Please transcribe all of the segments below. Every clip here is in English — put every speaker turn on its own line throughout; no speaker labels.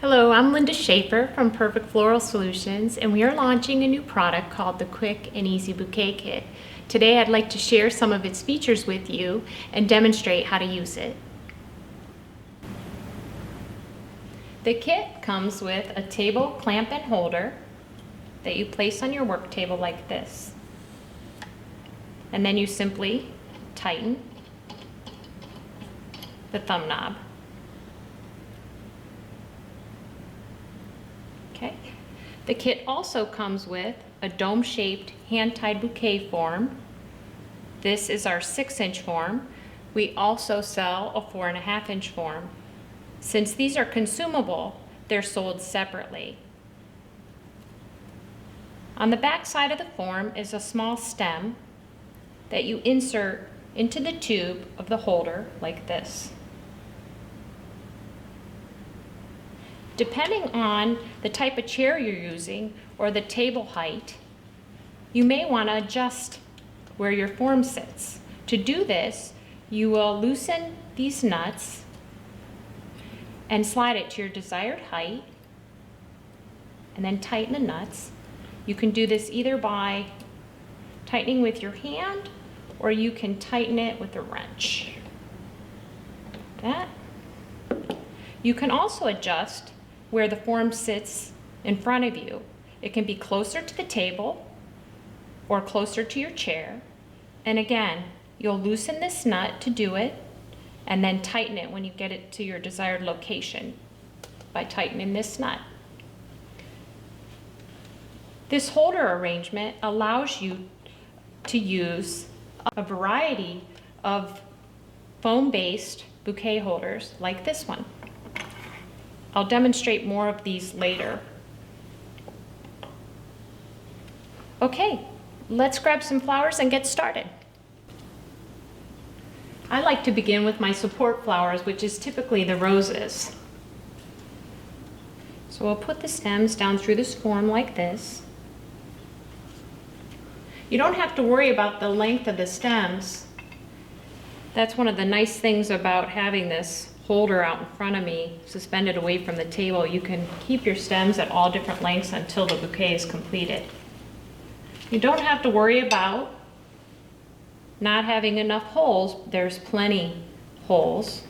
Hello, I'm Linda Schaefer from Perfect Floral Solutions, and we are launching a new product called the Quick and Easy Bouquet Kit. Today I'd like to share some of its features with you and demonstrate how to use it. The kit comes with a table clamp and holder that you place on your work table like this. And then you simply tighten the thumb knob. Okay. The kit also comes with a dome-shaped hand-tied bouquet form. This is our 6-inch form. We also sell a 4.5-inch form. Since these are consumable, they're sold separately. On the back side of the form is a small stem that you insert into the tube of the holder like this. Depending on the type of chair you're using or the table height, you may want to adjust where your form sits. To do this, you will loosen these nuts and slide it to your desired height and then tighten the nuts. You can do this either by tightening with your hand or you can tighten it with a wrench. That. You can also adjust where the form sits in front of you. It can be closer to the table or closer to your chair. And again, you'll loosen this nut to do it and then tighten it when you get it to your desired location by tightening this nut. This holder arrangement allows you to use a variety of foam-based bouquet holders like this one. I'll demonstrate more of these later. Okay, let's grab some flowers and get started. I like to begin with my support flowers, which is typically the roses. So I'll put the stems down through this form like this. You don't have to worry about the length of the stems. That's one of the nice things about having this holder out in front of me, suspended away from the table. You can keep your stems at all different lengths until the bouquet is completed. You don't have to worry about not having enough holes. There's plenty holes.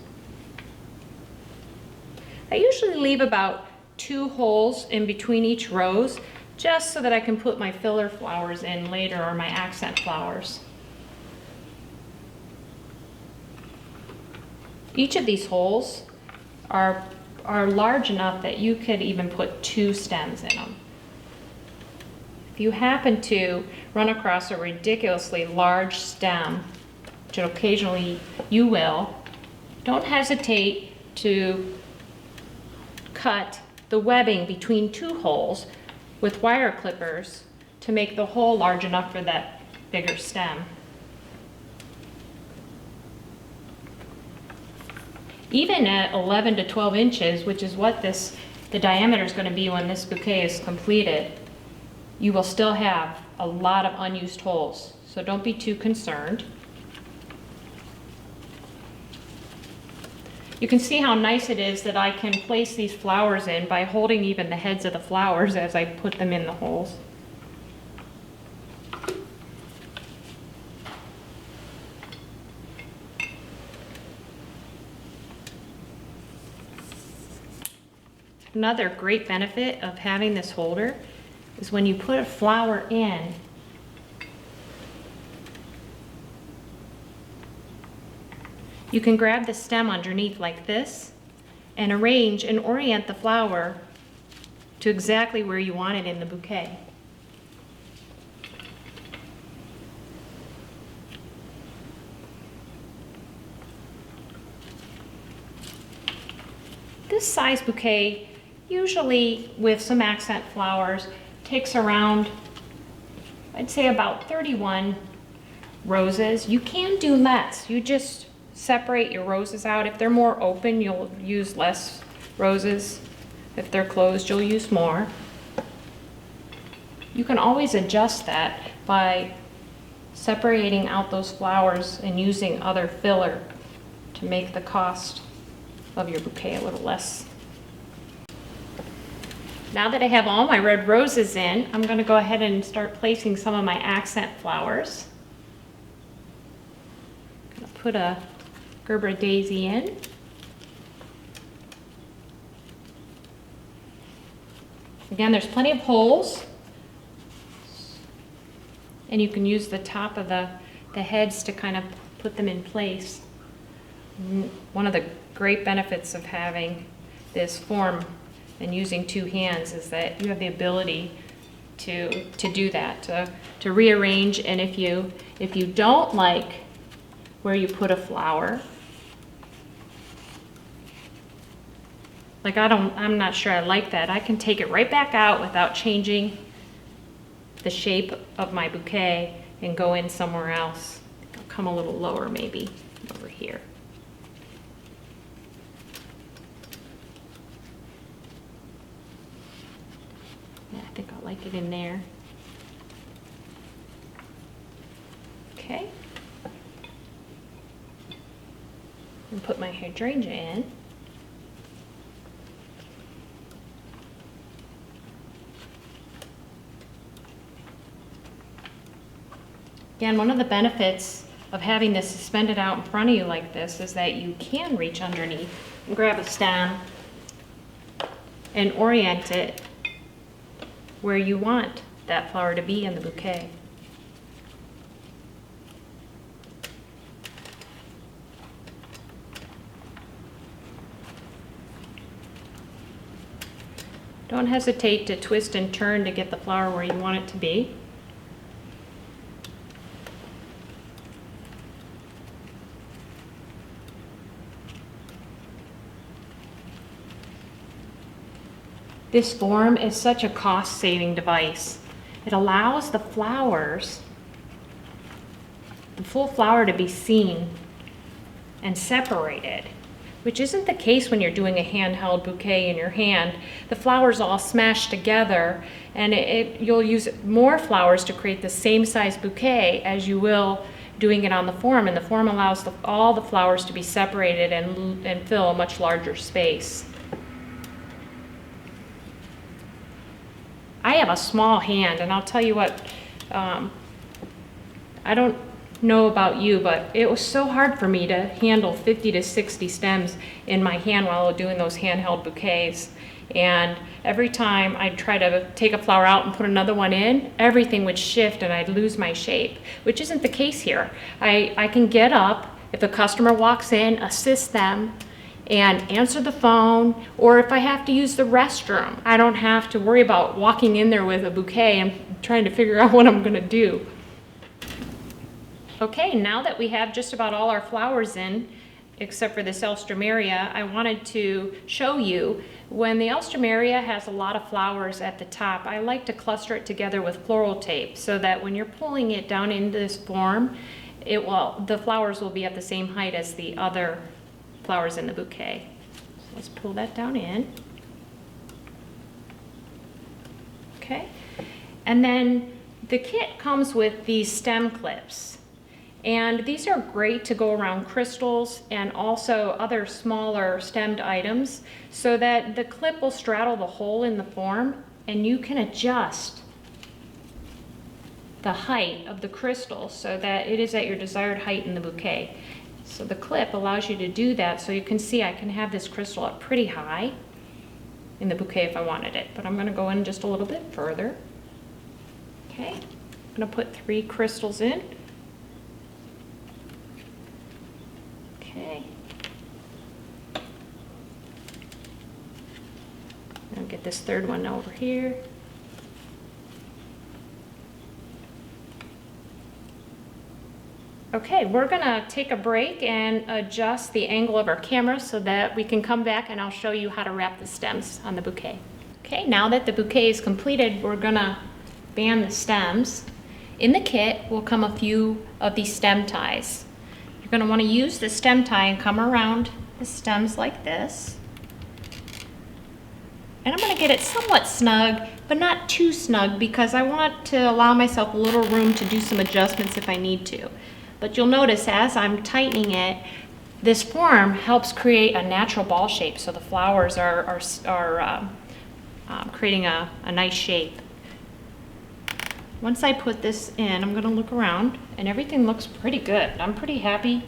I usually leave about 2 holes in between each rose, just so that I can put my filler flowers in later or my accent flowers. Each of these holes are large enough that you could even put 2 stems in them. If you happen to run across a ridiculously large stem, which occasionally you will, don't hesitate to cut the webbing between 2 holes with wire clippers to make the hole large enough for that bigger stem. Even at 11 to 12 inches, which is what the diameter is going to be when this bouquet is completed, you will still have a lot of unused holes. So don't be too concerned. You can see how nice it is that I can place these flowers in by holding even the heads of the flowers as I put them in the holes. Another great benefit of having this holder is when you put a flower in, you can grab the stem underneath like this and arrange and orient the flower to exactly where you want it in the bouquet. This size bouquet, usually with some accent flowers, takes around, I'd say about 31 roses. You can do less. You just separate your roses out. If they're more open, you'll use less roses. If they're closed, you'll use more. You can always adjust that by separating out those flowers and using other filler to make the cost of your bouquet a little less. Now that I have all my red roses in, I'm going to go ahead and start placing some of my accent flowers. I'm going to put a Gerber daisy in. Again, there's plenty of holes, and you can use the top of the heads to kind of put them in place. One of the great benefits of having this form and using two hands is that you have the ability to do that, to rearrange. And if you don't like where you put a flower, like I'm not sure I like that, I can take it right back out without changing the shape of my bouquet and go in somewhere else. I'll come a little lower, maybe over here. Yeah, I think I'll like it in there. Okay. And put my hydrangea in. Again, one of the benefits of having this suspended out in front of you like this is that you can reach underneath and grab a stem and orient it where you want that flower to be in the bouquet. Don't hesitate to twist and turn to get the flower where you want it to be. This form is such a cost-saving device. It allows the flowers, the full flower, to be seen and separated, which isn't the case when you're doing a handheld bouquet in your hand. The flowers all smashed together, and you'll use more flowers to create the same size bouquet as you will doing it on the form, and the form allows all the flowers to be separated and fill a much larger space. I have a small hand, and I'll tell you what, I don't know about you, but it was so hard for me to handle 50 to 60 stems in my hand while doing those handheld bouquets. And every time I'd try to take a flower out and put another one in, everything would shift and I'd lose my shape, which isn't the case here. I can get up, if a customer walks in, assist them, and answer the phone, or if I have to use the restroom, I don't have to worry about walking in there with a bouquet and trying to figure out what I'm gonna do. Okay, now that we have just about all our flowers in, except for this alstroemeria, I wanted to show you when the alstroemeria has a lot of flowers at the top, I like to cluster it together with floral tape so that when you're pulling it down into this form, the flowers will be at the same height as the other flowers in the bouquet. So let's pull that down in. Okay, and then the kit comes with these stem clips, and these are great to go around crystals and also other smaller stemmed items so that the clip will straddle the hole in the form and you can adjust the height of the crystal so that it is at your desired height in the bouquet. So the clip allows you to do that, so you can see I can have this crystal up pretty high in the bouquet if I wanted it, but I'm going to go in just a little bit further. Okay, I'm going to put 3 crystals in. Okay. I'll get this third one over here. Okay, we're gonna take a break and adjust the angle of our camera so that we can come back and I'll show you how to wrap the stems on the bouquet. Okay, now that the bouquet is completed, we're gonna band the stems. In the kit will come a few of these stem ties. You're gonna wanna use the stem tie and come around the stems like this. And I'm gonna get it somewhat snug, but not too snug because I want to allow myself a little room to do some adjustments if I need to. But you'll notice as I'm tightening it, this form helps create a natural ball shape so the flowers are creating a nice shape. Once I put this in, I'm gonna look around and everything looks pretty good. I'm pretty happy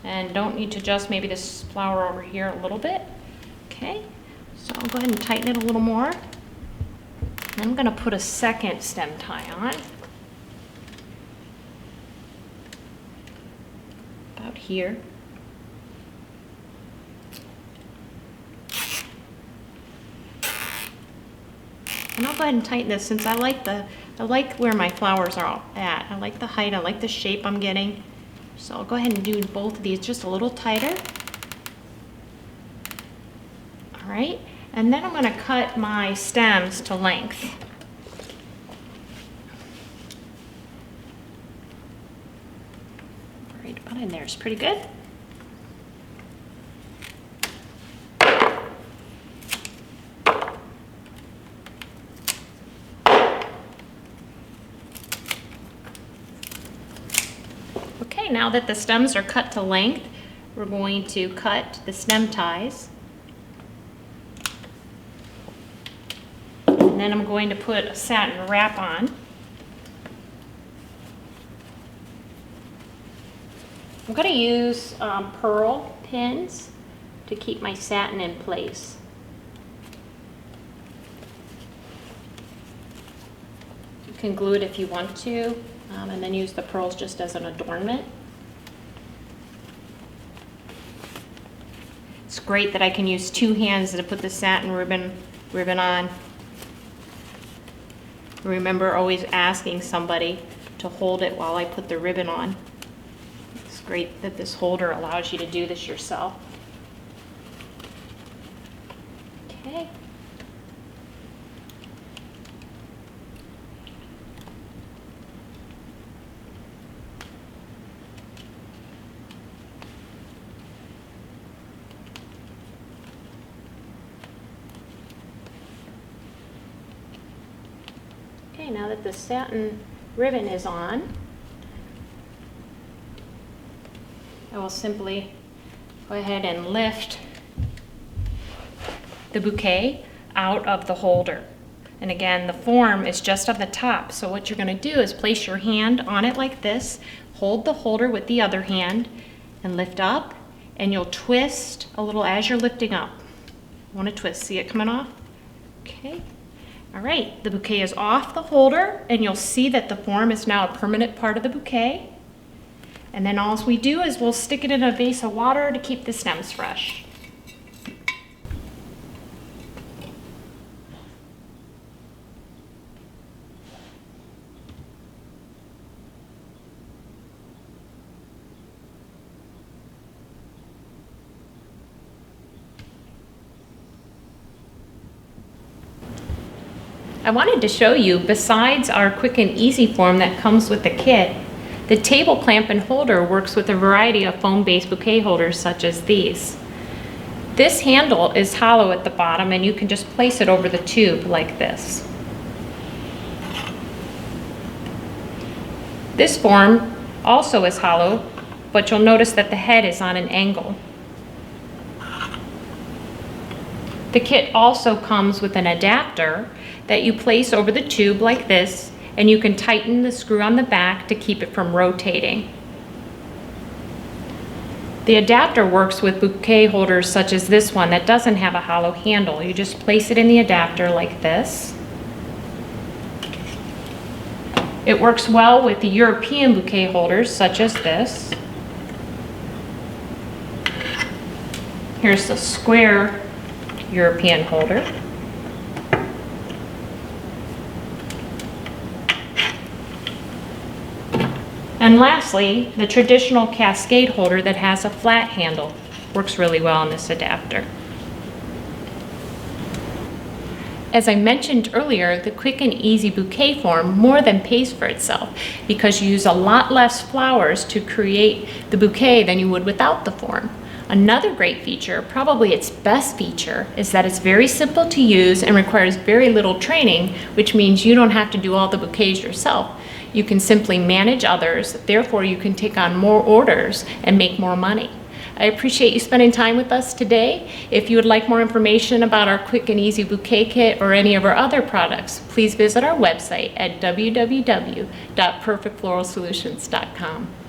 and don't need to adjust maybe this flower over here a little bit. Okay, so I'll go ahead and tighten it a little more. And I'm gonna put a second stem tie on. About here. And I'll go ahead and tighten this since I like where my flowers are at. I like the height, I like the shape I'm getting. So I'll go ahead and do both of these just a little tighter. All right, and then I'm gonna cut my stems to length. Right about in there is pretty good. Okay, now that the stems are cut to length, we're going to cut the stem ties. And then I'm going to put a satin wrap on. I'm going to use pearl pins to keep my satin in place. You can glue it if you want to, and then use the pearls just as an adornment. It's great that I can use two hands to put the satin ribbon on. Remember always asking somebody to hold it while I put the ribbon on. It's great that this holder allows you to do this yourself. Okay. Okay, now that the satin ribbon is on, I will simply go ahead and lift the bouquet out of the holder. And again, the form is just on the top. So what you're going to do is place your hand on it like this, hold the holder with the other hand, and lift up, and you'll twist a little as you're lifting up. You want to twist, see it coming off? Okay. All right, the bouquet is off the holder, and you'll see that the form is now a permanent part of the bouquet. And then all we do is we'll stick it in a vase of water to keep the stems fresh. I wanted to show you, besides our quick and easy form that comes with the kit, the table clamp and holder works with a variety of foam-based bouquet holders such as these. This handle is hollow at the bottom, and you can just place it over the tube like this. This form also is hollow, but you'll notice that the head is on an angle. The kit also comes with an adapter that you place over the tube like this, and you can tighten the screw on the back to keep it from rotating. The adapter works with bouquet holders such as this one that doesn't have a hollow handle. You just place it in the adapter like this. It works well with the European bouquet holders such as this. Here's the square European holder. And lastly, the traditional cascade holder that has a flat handle works really well on this adapter. As I mentioned earlier, the quick and easy bouquet form more than pays for itself because you use a lot less flowers to create the bouquet than you would without the form. Another great feature, probably its best feature, is that it's very simple to use and requires very little training, which means you don't have to do all the bouquets yourself. You can simply manage others, therefore you can take on more orders and make more money. I appreciate you spending time with us today. If you would like more information about our quick and easy bouquet kit or any of our other products, please visit our website at www.perfectfloralsolutions.com.